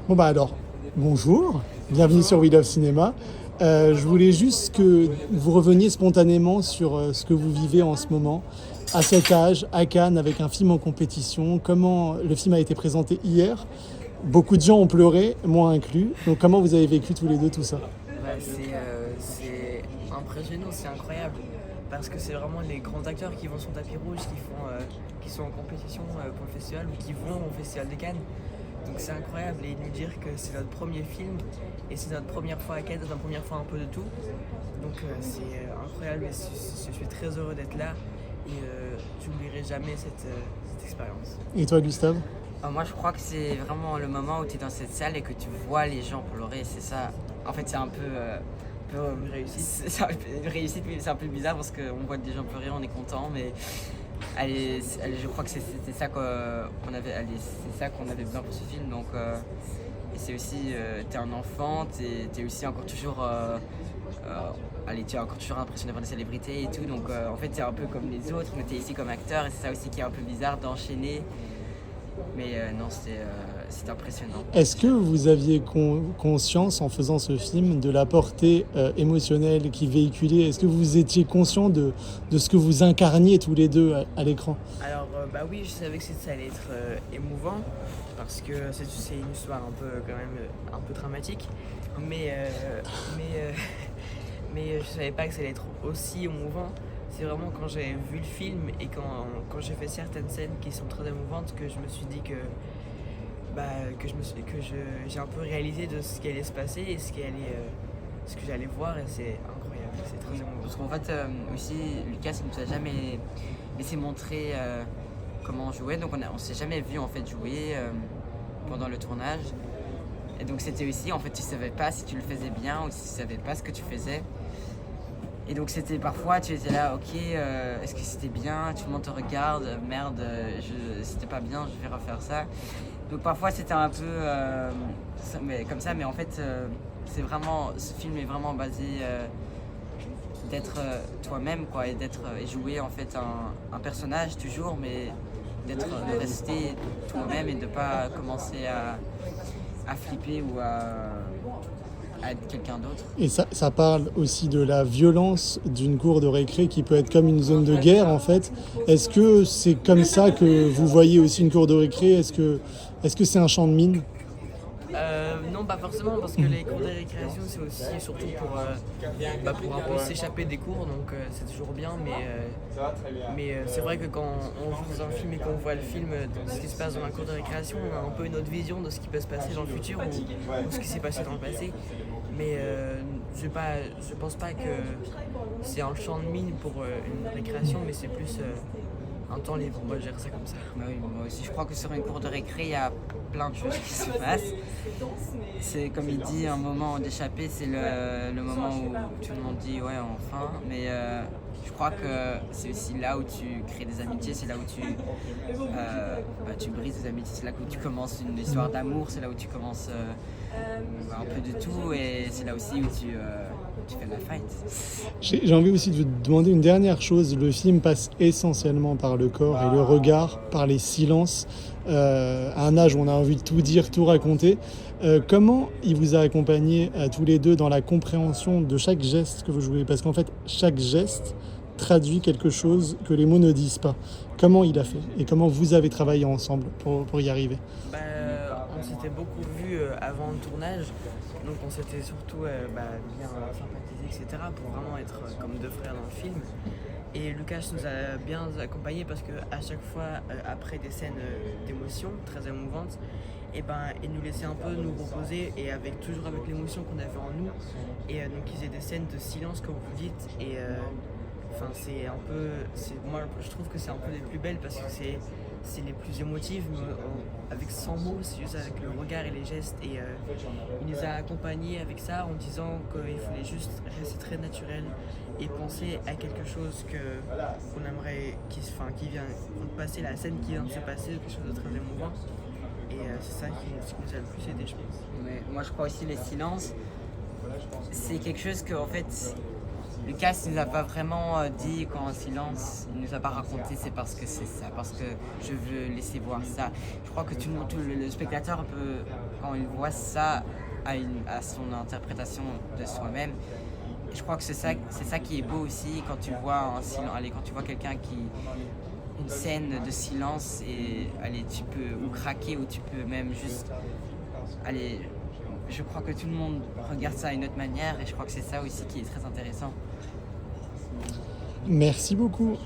Bon bah alors, bonjour, bienvenue sur We Love Cinéma. Je voulais juste que vous reveniez spontanément sur ce que vous vivez en ce moment, à cet âge, à Cannes, avec un film en compétition. Comment le film a été présenté hier. Beaucoup de gens ont pleuré, moi inclus. Donc comment vous avez vécu tous les deux tout ça? C'est impressionnant, c'est incroyable. Parce que c'est vraiment les grands acteurs qui vont sur tapis rouge, qui sont en compétition pour le festival ou qui vont au Festival de Cannes. Donc c'est incroyable et nous dire que c'est notre premier film et c'est notre première fois à Cannes, c'est notre première fois un peu de tout. Donc c'est incroyable et je suis très heureux d'être là et j'oublierai jamais cette expérience. Et toi, Gustave? Moi, je crois que c'est vraiment le moment où tu es dans cette salle et que tu vois les gens pleurer. C'est ça. En fait, c'est un peu. Une réussite. C'est une réussite, mais c'est un peu bizarre parce qu'on voit des gens pleurer, on est content, mais je crois que c'était ça c'est ça qu'on avait besoin pour ce film. Donc, et c'est aussi, t'es un enfant, t'es aussi encore toujours. Tu es encore toujours impressionné par les célébrités et tout. Donc, en fait, t'es un peu comme les autres, mais t'es ici comme acteur et c'est ça aussi qui est un peu bizarre d'enchaîner. Mais non, c'était impressionnant. Est-ce que vous aviez conscience, en faisant ce film, de la portée émotionnelle qu'il véhiculait? Est-ce que vous étiez conscient de ce que vous incarniez tous les deux à l'écran? Alors, oui, je savais que ça allait être émouvant, parce que c'est une histoire un peu, quand même, un peu dramatique. Mais je savais pas que ça allait être aussi émouvant. C'est vraiment quand j'ai vu le film et quand j'ai fait certaines scènes qui sont très émouvantes que je me suis dit que j'ai un peu réalisé de ce qui allait se passer et ce que j'allais voir, et c'est incroyable, c'est très émouvant. Parce qu'en fait, aussi, Lucas il nous a jamais laissé montrer comment on jouait, donc on s'est jamais vu en fait jouer pendant le tournage. Et donc c'était aussi, en fait, tu savais pas si tu le faisais bien ou si tu savais pas ce que tu faisais. Et donc c'était parfois, tu étais là, ok, est-ce que c'était bien? Tout le monde te regarde, merde, c'était pas bien, je vais refaire ça. Donc parfois c'était un peu comme ça, mais en fait, ce film est vraiment basé d'être toi-même, quoi, et et jouer en fait un personnage toujours, mais de rester toi-même et de pas commencer à flipper ou à être quelqu'un d'autre. Et ça parle aussi de la violence d'une cour de récré qui peut être comme une zone de guerre en fait. Est-ce que c'est comme ça que vous voyez aussi une cour de récré? Est-ce que c'est un champ de mine? Non, pas forcément, parce que les cours de récréation, c'est aussi surtout pour un peu s'échapper des cours, donc c'est toujours bien, mais c'est vrai que quand on joue dans un film et qu'on voit le film dans ce qui se passe dans la cour de récréation, on a un peu une autre vision de ce qui peut se passer dans le futur ou ce qui s'est passé dans le passé. Mais je pense pas que c'est un champ de mine pour une récréation, mais c'est plus un temps libre. Moi, je gère ça comme ça. Bah oui, moi aussi, je crois que sur une cour de récré, il y a plein de choses qui se passent. C'est comme il dit, un moment d'échapper, c'est le moment où tout le monde dit ouais, enfin. Mais je crois que c'est aussi là où tu crées des amitiés, c'est là où tu brises des amitiés, c'est là où tu commences une histoire d'amour, c'est là où tu commences un peu de tout, et c'est là aussi où tu fais de la fight. J'ai envie aussi de vous demander une dernière chose. Le film passe essentiellement par le corps et le regard, par les silences, à un âge où on a envie de tout dire, tout raconter. Comment il vous a accompagné tous les deux dans la compréhension de chaque geste que vous jouez? Parce qu'en fait, chaque geste traduit quelque chose que les mots ne disent pas. Comment il a fait et comment vous avez travaillé ensemble pour y arriver? On s'était beaucoup vu avant le tournage, donc on s'était surtout bien sympathisé, etc., pour vraiment être comme deux frères dans le film. Et Lucas nous a bien accompagnés parce qu'à chaque fois, après des scènes d'émotion très émouvantes, il nous laissait un peu nous reposer, et toujours avec l'émotion qu'on avait en nous. Et donc il faisait des scènes de silence, comme vous dites, et moi je trouve que c'est un peu les plus belles parce que c'est les plus émotives, mais avec 100 mots, c'est juste avec le regard et les gestes. Et il nous a accompagnés avec ça en disant qu'il fallait juste rester très naturel et penser à quelque chose qu'on aimerait qui vient de passer, la scène qui vient de se passer, quelque chose de très émouvant. Et c'est ça qui nous a le plus aidé, je pense. Mais moi je crois aussi les silences, c'est quelque chose que en fait Lucas il nous a pas vraiment dit quand en silence, il nous a pas raconté c'est parce que c'est ça, parce que je veux laisser voir ça. Je crois que tout le spectateur peut, quand il voit ça, à son interprétation de soi-même. Et je crois que c'est ça qui est beau aussi quand tu vois quand tu vois quelqu'un qui une scène de silence et allez, tu peux ou craquer ou tu peux même juste allez. Je crois que tout le monde regarde ça d'une autre manière et je crois que c'est ça aussi qui est très intéressant. Merci beaucoup.